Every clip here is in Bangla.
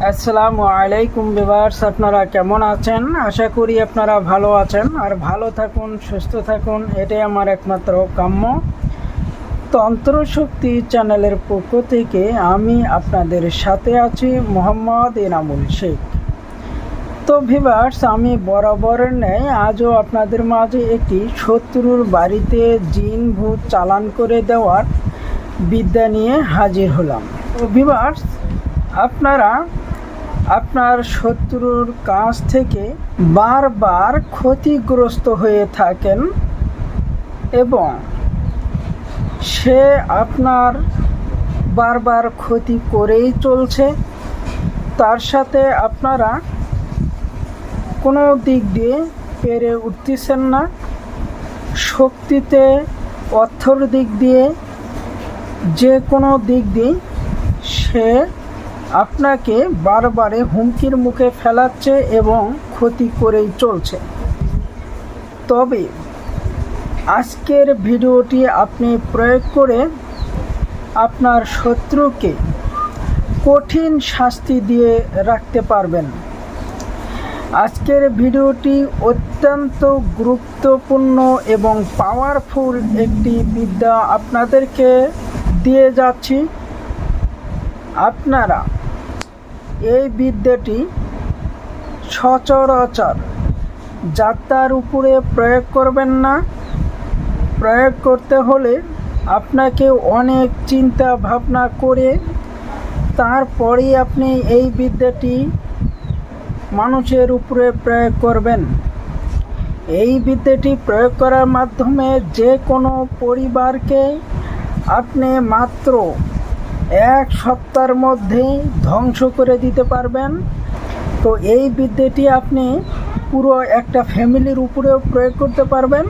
আসসালামু আলাইকুম ভিউয়ার্স, আপনারা কেমন আছেন? আশা করি আপনারা ভালো আছেন আর ভালো থাকুন, সুস্থ থাকুন, এটাই আমার একমাত্র কাম্য। তন্ত্রশক্তি চ্যানেলের পক্ষ থেকে আমি আপনাদের সাথে আছি মোহাম্মদ এনামুল শেখ। তো ভিউয়ার্স, আমি বরাবরের ন্যায় আজও আপনাদের মাঝে একটি শত্রুর বাড়িতে জিন ভূত চালান করে দেওয়ার বিদ্যা নিয়ে হাজির হলাম। তো ভিউয়ার্স, আপনারা আপনার শত্রুর কাছ থেকে বারবার ক্ষতিগ্রস্ত হয়ে থাকেন এবং সে আপনার বারবার ক্ষতি করেই চলছে। তার সাথে আপনারা কোনো দিক দিয়ে পেরে উঠতেছেন না, শক্তিতে, অর্থর দিক দিয়ে, যে কোনো দিক দিয়ে সে আপনাকে বারবারে হুমকির মুখে ফেলাচ্ছে এবং ক্ষতি করেই চলছে। তবে আজকের ভিডিওটি আপনি প্রয়োগ করে আপনার শত্রুকে কঠিন শাস্তি দিয়ে রাখতে পারবেন। আজকের ভিডিওটি অত্যন্ত গুরুত্বপূর্ণ এবং পাওয়ারফুল একটি বিদ্যা আপনাদেরকে দিয়ে যাচ্ছি। আপনারা এই বিদ্যাটি সচরাচর যাত্রার উপরে প্রয়োগ করবেন না। প্রয়োগ করতে হলে আপনাকে অনেক চিন্তা ভাবনা করে তারপরেই আপনি এই বিদ্যাটি মানুষের উপরে প্রয়োগ করবেন। এই বিদ্যাটি প্রয়োগ করার মাধ্যমে যে কোনো পরিবারকে আপনি মাত্র এক সপ্তাহের মধ্যেই ধ্বংস করে দিতে পারবেন। তো এই বিদ্যাটি আপনি পুরো একটা ফ্যামিলির উপরেও প্রয়োগ করতে পারবেন,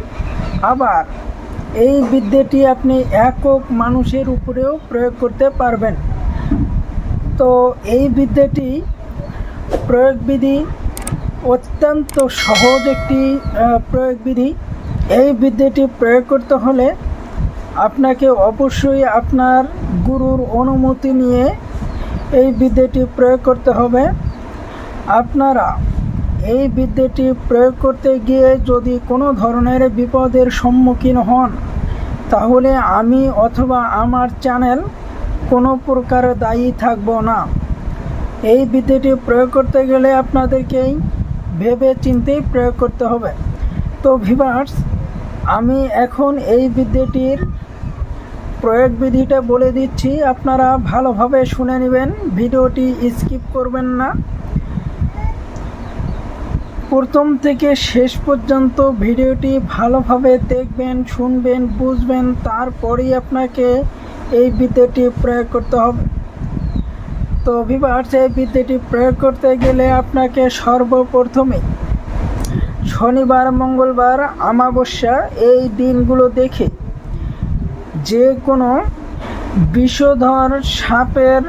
আবার এই বিদ্যাটি আপনি একক মানুষের উপরেও প্রয়োগ করতে পারবেন। তো এই বিদ্যাটি প্রয়োগবিধি অত্যন্ত সহজ একটি প্রয়োগবিধি। এই বিদ্যাটি প্রয়োগ করতে হলে আপনাকে অবশ্যই আপনার গুরুর অনুমতি নিয়ে এই বিদ্যাটি প্রয়োগ করতে হবে। আপনারা এই বিদ্যাটি প্রয়োগ করতে গিয়ে যদি কোনো ধরনের বিপদের সম্মুখীন হন, তাহলে আমি অথবা আমার চ্যানেল কোনো প্রকার দায়ী থাকব না। এই বিদ্যাটি প্রয়োগ করতে গেলে আপনাদেরকেই ভেবে চিন্তেই প্রয়োগ করতে হবে। তো ভিউয়ার্স, আমি এখন এই বিদ্যাটির প্রয়োগ বিধিটা বলে দিচ্ছি, আপনারা ভালোভাবে শুনে নেবেন, ভিডিওটি স্কিপ করবেন না। প্রথম থেকে শেষ পর্যন্ত ভিডিওটি ভালোভাবে দেখবেন, শুনবেন, বুঝবেন, তারপরেই আপনাকে এই বিদ্যাটি প্রয়োগ করতে হবে। তো ভিউয়ার্স, এই বিদ্যাটি প্রয়োগ করতে গেলে আপনাকে সর্বপ্রথমে শনিবার, মঙ্গলবার, অমাবস্যা এই দিনগুলো দেখে যে কোনো বিষধর সাপের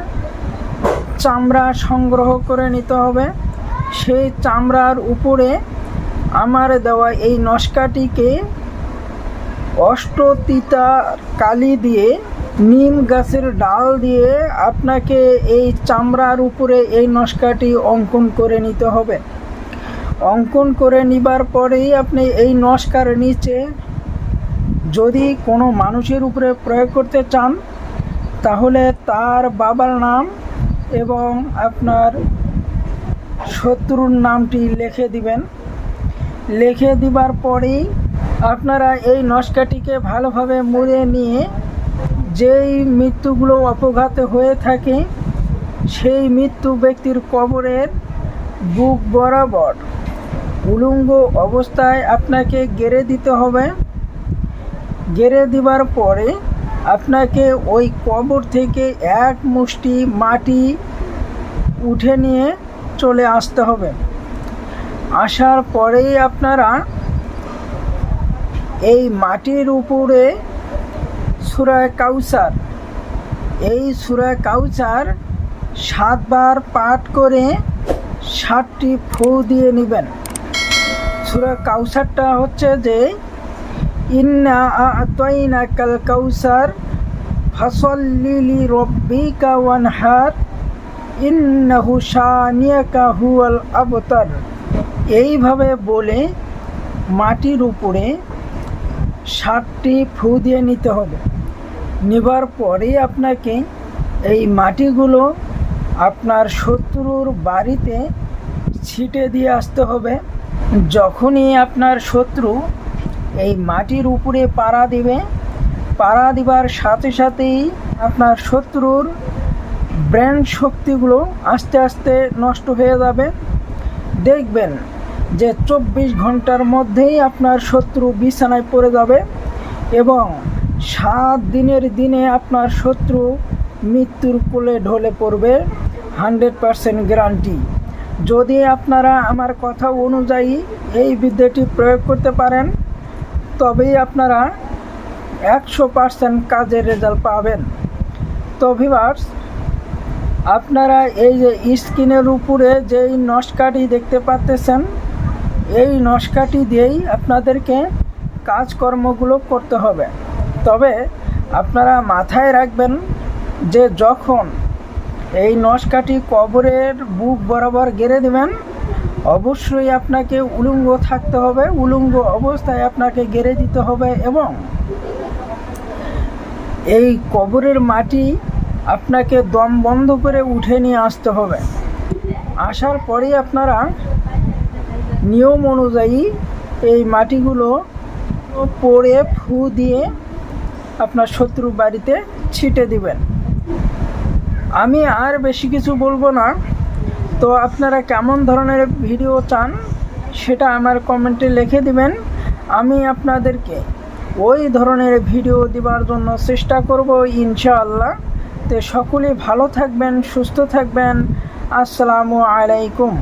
চামড়া সংগ্রহ করে নিতে হবে। সেই চামড়ার উপরে আমার দেওয়া এই নস্কাটিকে অষ্টতিতা কালি দিয়ে, নিম গাছের ডাল দিয়ে আপনাকে এই চামড়ার উপরে এই নস্কাটি অঙ্কন করে নিতে হবে। অঙ্কন করে নেবার পরেই আপনি এই নস্কার নিচে যদি কোনো মানুষের উপরে প্রয়োগ করতে চান, তাহলে তার বাবার নাম এবং আপনার শত্রুর নামটি লিখে দিবেন। লিখে দিবার পরেই আপনারা এই নস্কাটিকে ভালোভাবে মুড়ে নিয়ে যেই মৃত্যুগুলো অপঘাতে হয়ে থাকে সেই মৃত্যু ব্যক্তির কবরের বুক বরাবর উলঙ্গ অবস্থায় আপনাকে গেড়ে দিতে হবে। গেড়ে দিবার পরে আপনাকে ওই কবর থেকে এক মুষ্টি মাটি উঠে নিয়ে চলে আসতে হবে। আসার পরেই আপনারা এই মাটির উপরে সূরা কাউসার, এই সূরা কাউসার 7 বার পাঠ করে 7টি ফু দিয়ে নেবেন। সূরা কাউসারটা হচ্ছে যে ইন্না আ'তাইনাকাল কাউসার ফাসাল্লি লিরাব্বিকা ওয়ানহার ইন্নাহু শানিয়াকা হুয়াল আবতার। এইভাবে বলে মাটির উপরে 7টি ফু দিয়ে নিতে হবে। নেবার পরে আপনাকে এই মাটিগুলো আপনার শত্রুর বাড়িতে ছিটে দিয়ে আসতে হবে। যখনই আপনার শত্রু এই মাটির উপরে পাড়া দিবে, পাড়া দিবার সাথে সাথেই আপনার শত্রুর ব্রেন শক্তিগুলো আস্তে আস্তে নষ্ট হয়ে যাবে। দেখবেন যে 24 ঘন্টার মধ্যেই আপনার শত্রু বিছানায় পড়ে যাবে এবং 7 দিনের দিনে আপনার শত্রু মৃত্যুর কোলে ঢলে পড়বে, 100% গ্যারান্টি। যদি আপনারা আমার কথা অনুযায়ী এই বিদ্যাটি প্রয়োগ করতে পারেন তবেই আপনারা 100% কাজের রেজাল্ট পাবেন। তো ভিউয়ার্স, আপনারা এই যে স্ক্রিনের উপরে যেই নস্কাটি দেখতে পাচ্ছেন, এই নস্কাটি দিয়েই আপনাদেরকে কাজকর্মগুলো করতে হবে। তবে আপনারা মাথায় রাখবেন যে যখন এই নস্কাটি কবরের বুক বরাবর গেড়ে দেবেন, অবশ্যই আপনাকে উলঙ্গ থাকতে হবে, উলঙ্গ অবস্থায় আপনাকে গেড়ে দিতে হবে এবং এই কবরের মাটি আপনাকে দম বন্ধ করে উঠে নিয়ে আসতে হবে। আসার পরেই আপনারা নিয়ম অনুযায়ী এই মাটিগুলো পরে ফু দিয়ে আপনার শত্রু বাড়িতে ছিটে দিবেন। আমি আর বেশি কিছু বলবো না। তো আপনারা কেমন ধরনের ভিডিও চান সেটা আমার কমেন্টে লিখে দিবেন, আমি আপনাদেরকে ওই ধরনের ভিডিও দেওয়ার জন্য চেষ্টা করব ইনশাআল্লাহ। তো সকলেই ভালো থাকবেন, সুস্থ থাকবেন। আসসালামু আলাইকুম।